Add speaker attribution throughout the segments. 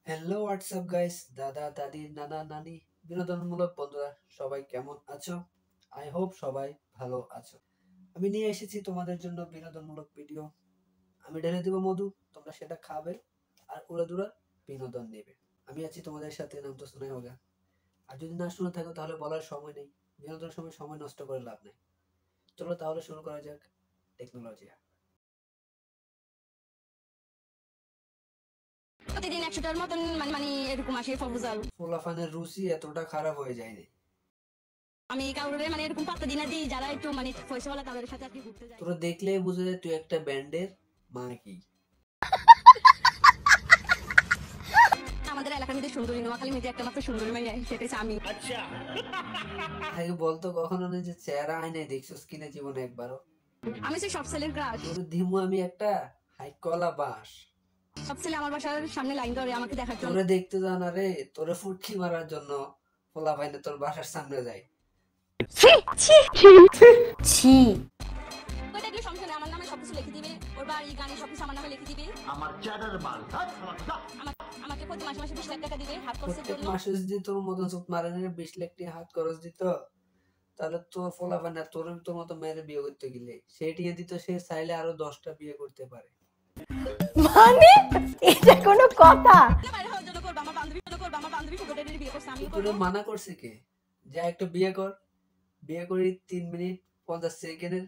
Speaker 1: Hello WhatsApp guys, দাদা দাদি নানা নানি বিনোদনমূলক বন্ধুরা সবাই কেমন আছো? আই হোপ সবাই ভালো আছো। আমি নিয়ে এসেছি তোমাদের জন্য বিনোদনমূলক ভিডিও। আমি ঢেলে দেবো মধু, তোমরা সেটা খাবে আর উড়াদুরা বিনোদন নেবে। আমি আছি তোমাদের সাথে, নাম তো শোনাই হোগা। আর যদি না শুনে থাকো তাহলে বলার সময় নেই, বিনোদনের সময় সময় নষ্ট করে লাভ নেই। চলো তাহলে শুরু করা যাক টেকনোলজি।
Speaker 2: প্রতিদিন ১০০টার মতন মানে এরকম আসে প্রপোজাল।
Speaker 1: পোলাফানের রুচি এতটা খারাপ হয়ে যায়নি।
Speaker 2: আমি কাউরে এরকম পাত্তা দিই না, দিই যারা একটু পয়সাওয়ালা তাদের সাথে আর কি ঘুরতে যাই।
Speaker 1: তোরা দেখলেই বুঝে যায় তুই একটা ব্যান্ডের মা কি।
Speaker 2: আমাদের এলাকার মধ্যে সুন্দরী, নোয়াখালী মধ্যে একটা মাত্র সুন্দরী মেয়ে, সেটা হচ্ছে আমি।
Speaker 1: আগে বলতো কখনো না যে চেহারা আয়নে দেখছিস কিনা জীবনে একবারও।
Speaker 2: আমি সেই সব ছেলের ক্রাশ।
Speaker 1: তোর দিমু আমি একটা হাইকলা বাস।
Speaker 2: সব ছেলে আমার বাসার সামনে লাইন ধরে আমাকে দেখার জন্য।
Speaker 1: তোরে দেখতে যাও না রে, তোরে ফুটকি মারার জন্য পোলা ভাইনে তোর বাসার সামনে যায়।
Speaker 3: ছি
Speaker 2: ওই দেখলে সমস্যা নেই, আমার নামে সবকিছু লিখে দিবে, ওর বাড়ি গাড়ি সবকিছু আমার নামে লিখে দিবে। আমাকে প্রতি মাসে মাসে ২০ লাখ টাকা দিবে হাত খরচের
Speaker 1: প্রত্যেক
Speaker 2: জন্য।
Speaker 1: মাসে যদি তোর মতন সুত মারে 20 লাখ টাকা হাত খরচ দিত, তাহলে তোর পোলা ভাই না তোর তোর মতো মেয়ের বিয়ে করতে গেলে সে টিকে দিত, সে চাইলে আরো 10টা বিয়ে করতে পারে।
Speaker 3: মানে এটা কোনো কথা?
Speaker 2: বাইরে হওয়ার জন্য করবো, আমার বান্ধবী ফুটবলের বিয়ে করছে, আমি
Speaker 1: তোরে মানা করছে কে? যা একটা বিয়ে কর, বিয়ে করি 3 মিনিট 50 সেকেন্ডের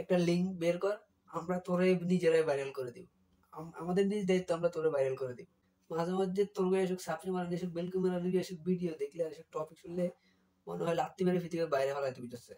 Speaker 1: একটা লিঙ্ক বের কর, আমরা তোরে নিজেরাই ভাইরাল করে দিব। আমাদের নিজ দায়িত্ব, আমরা তোরে ভাইরাল করে দিব। মাঝে মাঝে তোর গায়ে এসব সাপড়ি মারানি, এসব বেলকু মারানি, এসব ভিডিও দেখলে আর এসব টপিক শুনলে মনে হয় লাত্তি মেরে পৃথিবীর বাইরে ফেলাইতে বুঝতেছে।